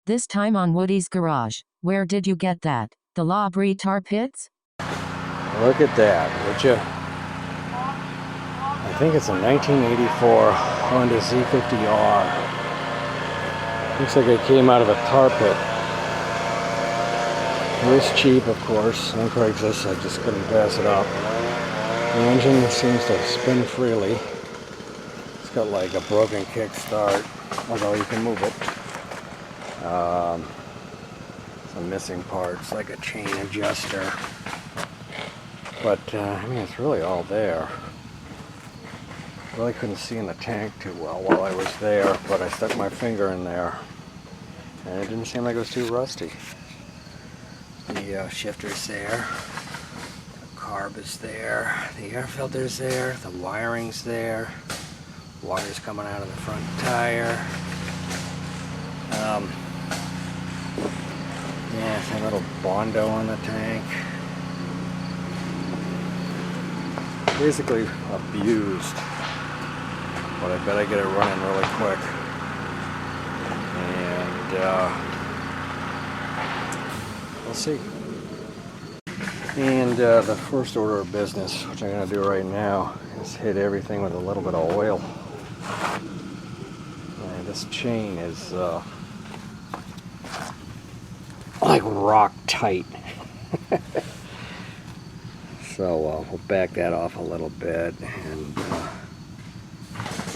This time on Woody's Garage. Where did you get that? The Labrie Tarpits? Look at that, would you? I think it's a 1984 Honda Z50R. Looks like it came out of a tar pit. It was cheap, of course, on Craigslist. I just couldn't pass it up. The engine seems to spin freely. It's got like a broken kickstart, although you can move it. Some missing parts, like a chain adjuster. But, I mean, it's really all there. Really couldn't see in the tank too well while I was there, but I stuck my finger in there. And it didn't seem like it was too rusty. The shifter's there. The carb is there. The air filter's there. The wiring's there. Water's coming out of the front tire. Yeah, it's a little Bondo on the tank. Basically abused. But I bet I get it running really quick. And we'll see. And the first order of business, which I'm going to do right now, is hit everything with a little bit of oil. And this chain is like rock tight. So we'll back that off a little bit and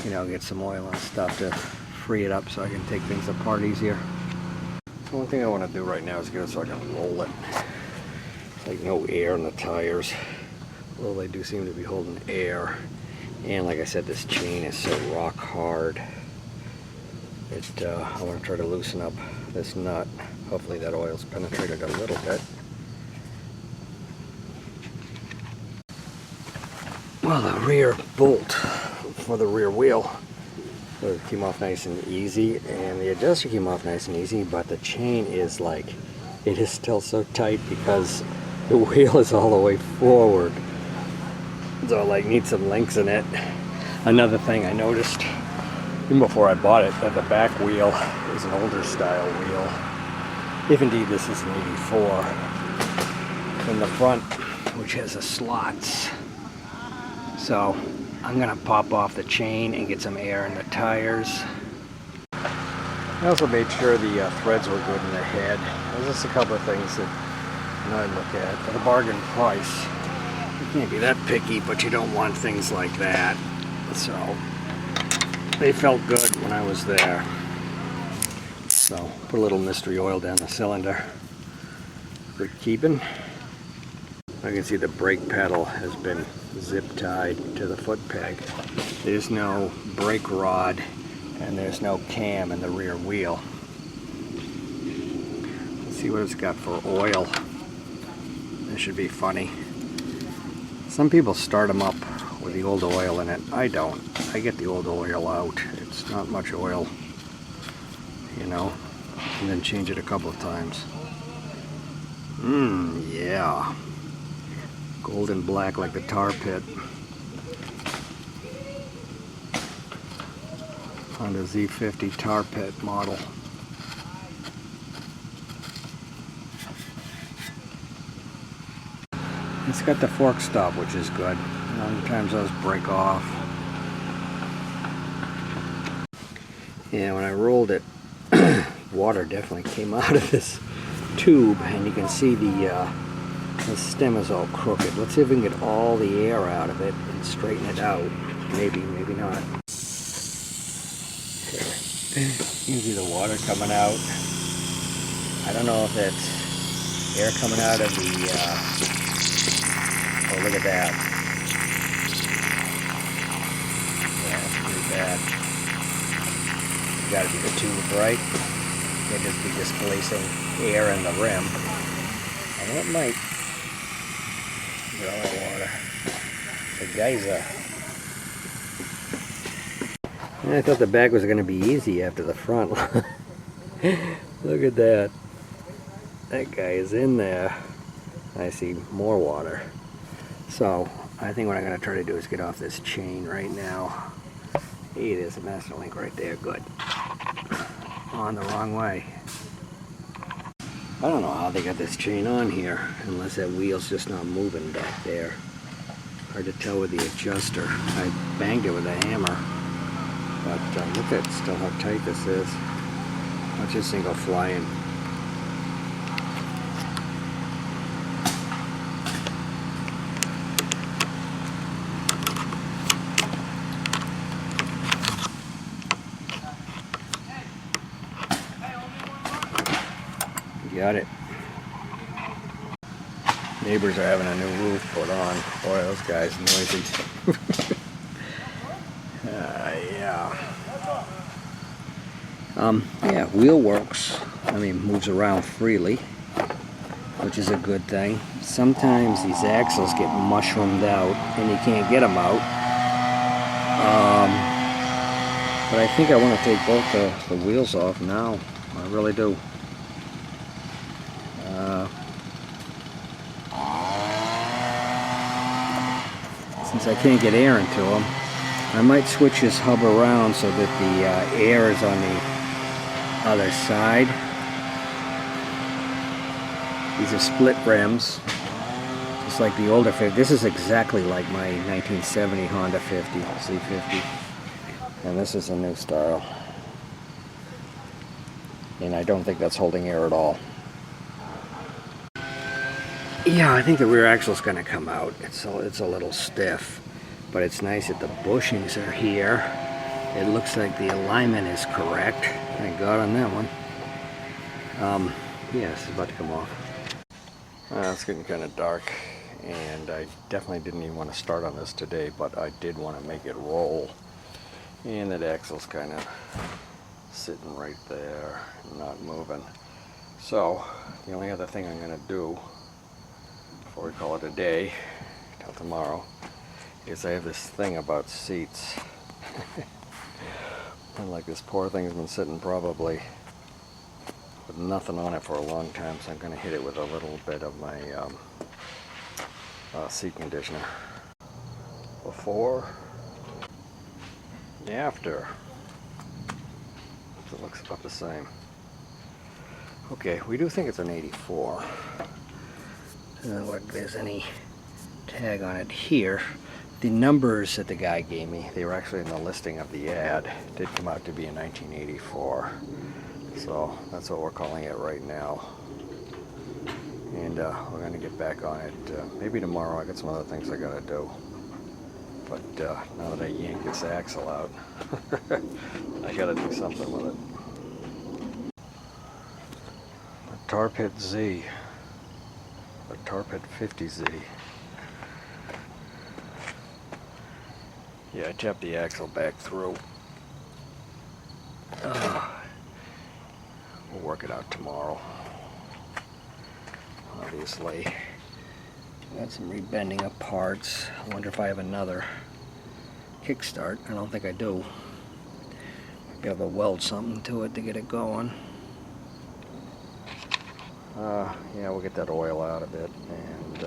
you know, get some oil and stuff to free it up so I can take things apart easier. So one thing I want to do right now is get it so I can roll it. Like no air in the tires, although they do seem to be holding air. And like I said, this chain is so rock hard. I want to try to loosen up this nut. Hopefully that oil's penetrated a little bit. Well, the rear bolt for the rear wheel came off nice and easy, and the adjuster came off nice and easy, but the chain is like, it is still so tight because the wheel is all the way forward. So I like need some links in it. Another thing I noticed, even before I bought it, that the back wheel is an older style wheel. If indeed this is an 84. In the front, which has the slots. So I'm gonna pop off the chain and get some air in the tires. I also made sure the threads were good in the head. There's just a couple of things that I look at. For the bargain price, you can't be that picky, but you don't want things like that. So they felt good when I was there. So put a little mystery oil down the cylinder. Good keeping. I can see the brake pedal has been zip tied to the foot peg. There's no brake rod and there's no cam in the rear wheel. Let's see what it's got for oil. This should be funny. Some people start them up with the old oil in it. I don't. I get the old oil out. It's not much oil, you know, and then change it a couple of times. Yeah. Golden black like the tar pit. Honda Z50 tar pit model. It's got the fork stop, which is good. Sometimes those break off. Yeah, when I rolled it, water definitely came out of this tube, and you can see the stem is all crooked. Let's see if we can get all the air out of it and straighten it out. Maybe, maybe not. Okay. You can see the water coming out. I don't know if it's air coming out of the, oh, look at that. Yeah, that's pretty bad. You gotta be the tube, right? Can't just be displacing air in the rim. And it might. Look at all that water. The geyser. And I thought the back was going to be easy after the front. Look at that. That guy is in there. I see more water. So I think what I'm going to try to do is get off this chain right now. Hey, there's a master link right there. Good. On the wrong way. I don't know how they got this chain on here, unless that wheel's just not moving back there. Hard to tell with the adjuster. I banged it with a hammer, but look at still how tight this is. Watch this thing go flying. Got it. Neighbors are having a new roof put on. Boy, those guys noisy. Yeah, wheel works. I mean, moves around freely, which is a good thing. Sometimes these axles get mushroomed out and you can't get them out. But I think I want to take both the wheels off now. I really do. Since I can't get air into them, I might switch this hub around so that the air is on the other side. These are split rims, just like the older 50. This is exactly like my 1970 Honda 50, Z50. And this is a new style. And I don't think that's holding air at all. Yeah, I think the rear axle's going to come out. It's a little stiff, but it's nice that the bushings are here. It looks like the alignment is correct. Thank God on that one. Yeah, this is about to come off. It's getting kind of dark, and I definitely didn't even want to start on this today, but I did want to make it roll. And that axle's kind of sitting right there, not moving. So, the only other thing I'm going to do before we call it a day, till tomorrow, is I have this thing about seats. And like this poor thing's been sitting probably with nothing on it for a long time, so I'm going to hit it with a little bit of my seat conditioner. Before, after. It looks about the same. Okay, we do think it's an 84. Doesn't look like there's any tag on it here. The numbers that the guy gave me, they were actually in the listing of the ad, did come out to be a 1984. So that's what we're calling it right now. And we're going to get back on it maybe tomorrow. I got some other things I got to do. But now that I yanked this axle out, I got to do something with it. The Tarpit Z. The Tarpit 50Z. Yeah, I tapped the axle back through. We'll work it out tomorrow. Obviously. Got some rebending of parts. I wonder if I have another kickstart. I don't think I do. Maybe I have to weld something to it to get it going. Yeah, we'll get that oil out of it. And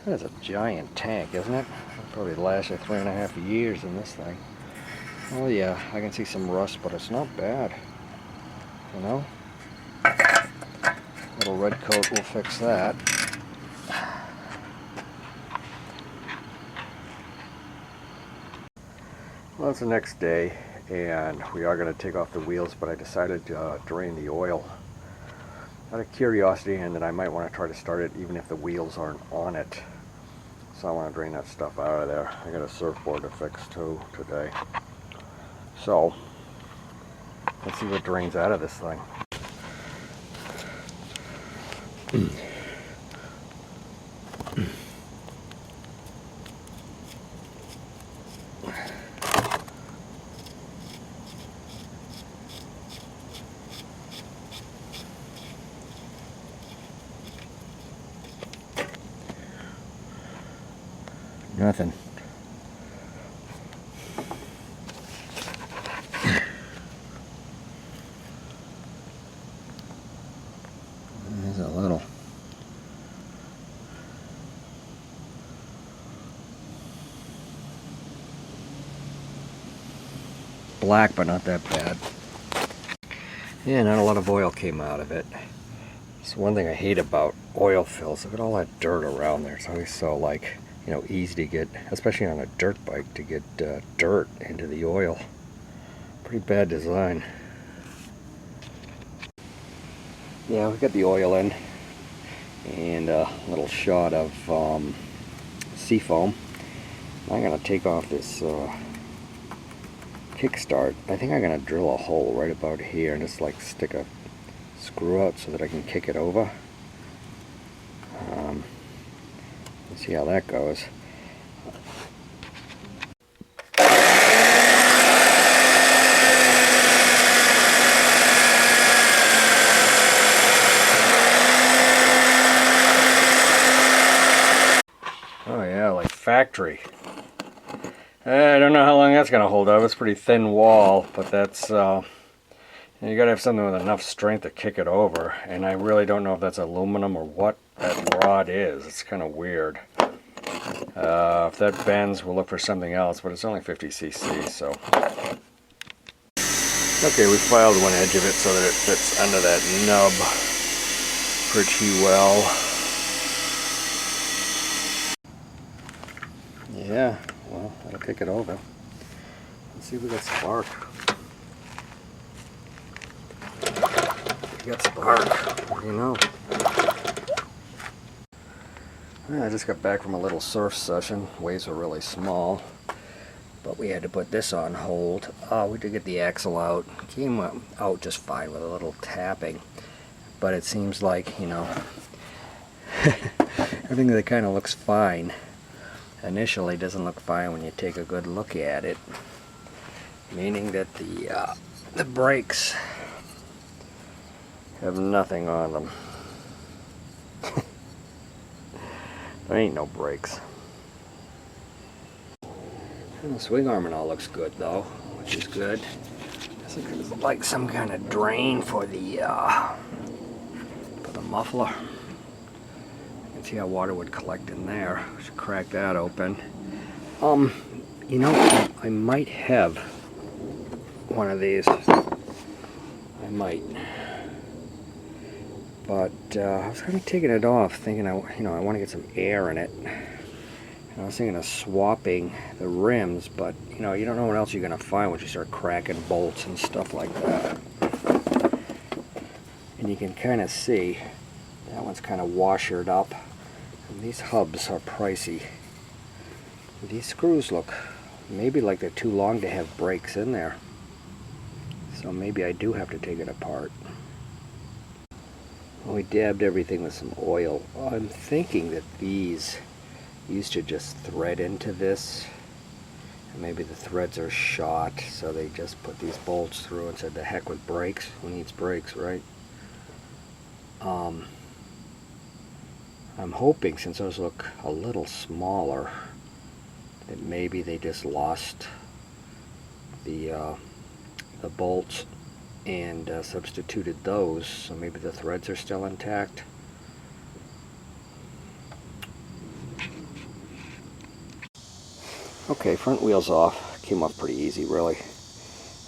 that's a giant tank, isn't it? It'll probably last you 3.5 years in this thing. Oh yeah, I can see some rust, but it's not bad. You know? Little red coat will fix that. Well, it's the next day, and we are going to take off the wheels, but I decided to drain the oil out of curiosity, and that I might want to try to start it even if the wheels aren't on it. So I want to drain that stuff out of there. I got a surfboard to fix too today. So let's see what drains out of this thing. Nothing. There's a little. Black, but not that bad. Yeah, not a lot of oil came out of it. It's one thing I hate about oil fills. Look at all that dirt around there. It's always so, like, you know, easy to get, especially on a dirt bike, to get dirt into the oil. Pretty bad design. Yeah, we got the oil in, and a little shot of seafoam. I'm gonna take off this kickstart. I think I'm gonna drill a hole right about here and just like stick a screw out so that I can kick it over. Let's see how that goes. Oh yeah, like factory. I don't know how long that's gonna hold up. It's a pretty thin wall, but that's you gotta have something with enough strength to kick it over. And I really don't know if that's aluminum or what that rod is. It's kind of weird. If that bends, we'll look for something else, but it's only 50 cc, so. Okay, we filed one edge of it so that it fits under that nub pretty well. Yeah, well, that'll kick it over. Let's see if we got spark. We got spark, what do you know? I just got back from a little surf session. Waves were really small, but we had to put this on hold. We did get the axle out. Came out just fine with a little tapping, but it seems like, you know, everything that kind of looks fine initially doesn't look fine when you take a good look at it, meaning that the brakes have nothing on them. There ain't no brakes. And the swing arm and all looks good though, which is good. This looks like some kind of drain for the muffler. You can see how water would collect in there. Should crack that open. You know, I might have one of these. I might. But I was kind of taking it off, thinking I want to get some air in it. And I was thinking of swapping the rims, but you know, you don't know what else you're gonna find once you start cracking bolts and stuff like that. And you can kind of see that one's kind of washered up. And these hubs are pricey. These screws look maybe like they're too long to have brakes in there. So maybe I do have to take it apart. We dabbed everything with some oil. I'm thinking that these used to just thread into this, and maybe the threads are shot, so they just put these bolts through and said, the heck with brakes. Who needs brakes, right? I'm hoping, since those look a little smaller, that maybe they just lost the bolts and substituted those, so maybe the threads are still intact. Okay, front wheel's off. Came off pretty easy, really.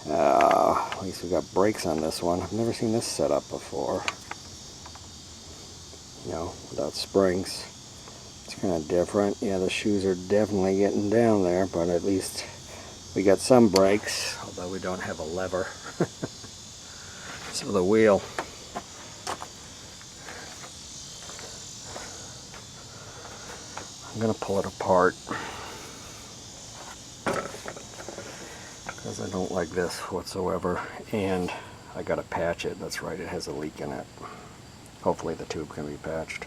At least we got brakes on this one. I've never seen this set up before. You know, without springs. It's kind of different. Yeah, the shoes are definitely getting down there, but at least we got some brakes, although we don't have a lever. So the wheel, I'm going to pull it apart because I don't like this whatsoever, and I got to patch it. That's right, it has a leak in it. Hopefully the tube can be patched.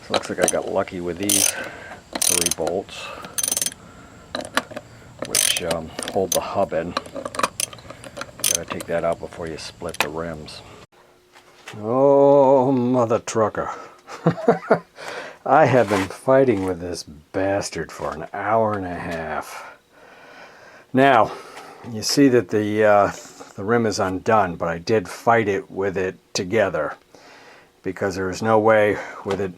So looks like I got lucky with these 3 bolts, which hold the hub in. Gotta take that out before you split the rims. Oh, mother trucker. I have been fighting with this bastard for an hour and a half. Now, you see that the rim is undone, but I did fight it with it together because there is no way with it.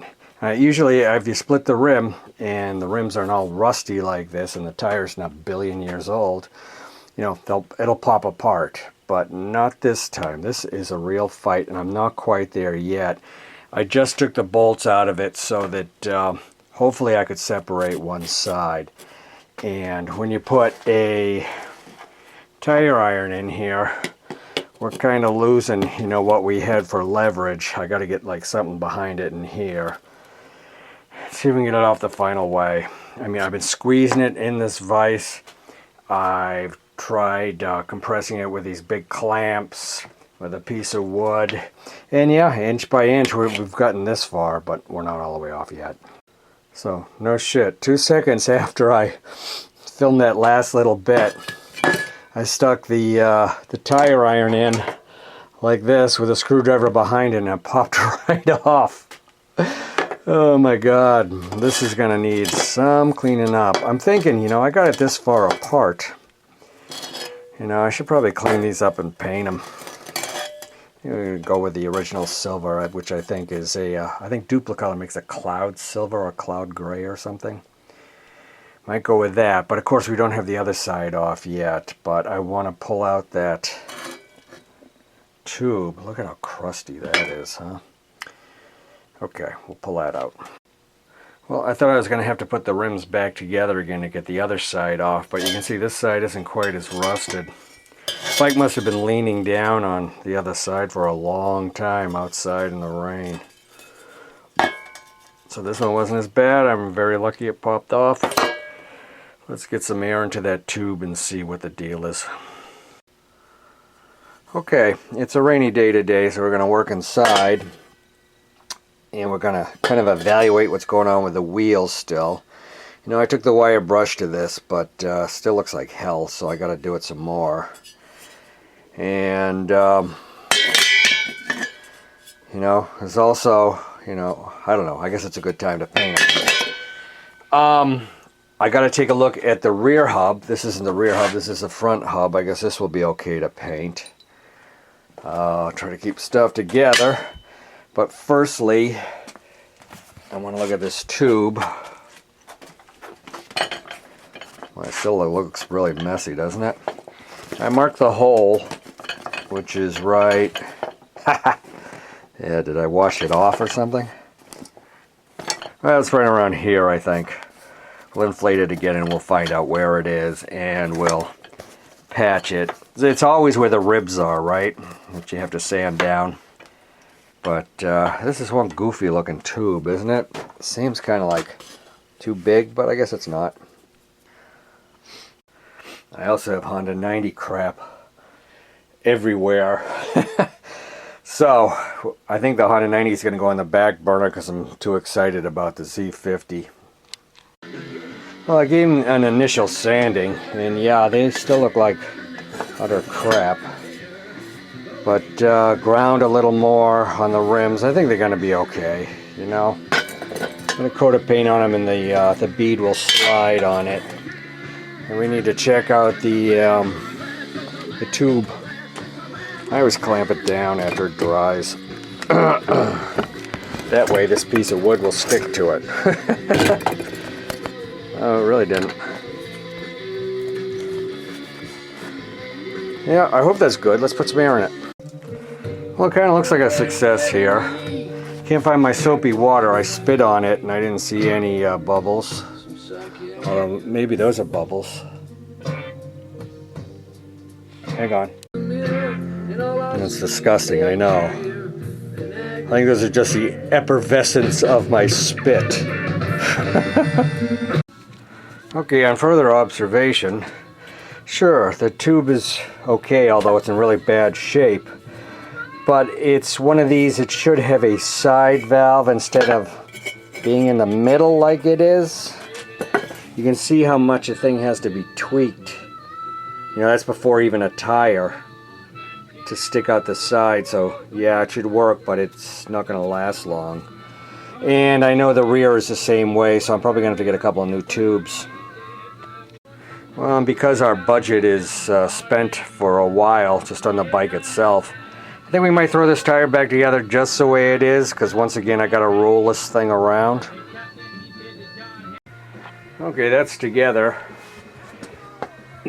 Usually, if you split the rim and the rims aren't all rusty like this and the tire's not a billion years old, you know, it'll pop apart. But not this time. This is a real fight, and I'm not quite there yet. I just took the bolts out of it so that hopefully I could separate one side. And when you put a tire iron in here, we're kind of losing, you know, what we had for leverage. I got to get like something behind it in here. See if we can get it off the final way. I mean, I've been squeezing it in this vise. I've tried compressing it with these big clamps with a piece of wood, and yeah, inch by inch we've gotten this far, but we're not all the way off yet. So no shit, 2 seconds after I filmed that last little bit, I stuck the tire iron in like this with a screwdriver behind it, and it popped right off. Oh my god, this is gonna need some cleaning up. I'm thinking, you know, I got it this far apart. You know, I should probably clean these up and paint them. I'm going to go with the original silver, which I think is I think Duplicolor makes a cloud silver or cloud gray or something. Might go with that, but of course we don't have the other side off yet. But I want to pull out that tube. Look at how crusty that is, huh? Okay, we'll pull that out. Well, I thought I was going to have to put the rims back together again to get the other side off, but you can see this side isn't quite as rusted. Bike must have been leaning down on the other side for a long time outside in the rain. So this one wasn't as bad. I'm very lucky it popped off. Let's get some air into that tube and see what the deal is. Okay, it's a rainy day today, so we're going to work inside. And we're going to kind of evaluate what's going on with the wheels still. You know, I took the wire brush to this, but still looks like hell, so I got to do it some more. And, you know, there's also, you know, I don't know, I guess it's a good time to paint it. I got to take a look at the rear hub. This isn't the rear hub, this is the front hub. I guess this will be okay to paint. Try to keep stuff together. But firstly, I want to look at this tube. Well, it still looks really messy, doesn't it? I marked the hole, which is right... Yeah, did I wash it off or something? Well, it's right around here, I think. We'll inflate it again and we'll find out where it is, and we'll patch it. It's always where the ribs are, right? That you have to sand down. But this is one goofy looking tube, isn't it? Seems kind of like too big, but I guess it's not. I also have Honda 90 crap everywhere. So I think the Honda 90 is going to go on the back burner because I'm too excited about the Z50. Well, I gave them an initial sanding, and yeah, they still look like utter crap. But ground a little more on the rims. I think they're going to be okay, you know. I'm going to coat a paint on them, and the bead will slide on it. And we need to check out the tube. I always clamp it down after it dries. That way this piece of wood will stick to it. Oh, it really didn't. Yeah, I hope that's good. Let's put some air in it. Well, it kind of looks like a success here. Can't find my soapy water. I spit on it and I didn't see any bubbles. Maybe those are bubbles. Hang on. That's disgusting, I know. I think those are just the effervescence of my spit. Okay, on further observation, sure, the tube is okay, although it's in really bad shape. But it's one of these, it should have a side valve instead of being in the middle like it is. You can see how much the thing has to be tweaked. You know, that's before even a tire to stick out the side. So yeah, it should work, but it's not going to last long. And I know the rear is the same way, so I'm probably going to have to get a couple of new tubes. Well, because our budget is spent for a while just on the bike itself, I think we might throw this tire back together just the way it is, because once again I got to roll this thing around. Okay, that's together.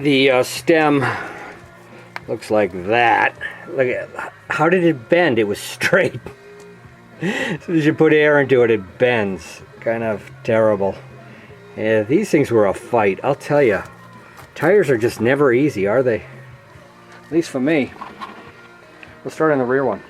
The stem looks like that. Look at, how did it bend? It was straight. As soon as you put air into it, it bends. Kind of terrible. Yeah, these things were a fight, I'll tell you. Tires are just never easy, are they? At least for me. Let's start on the rear one.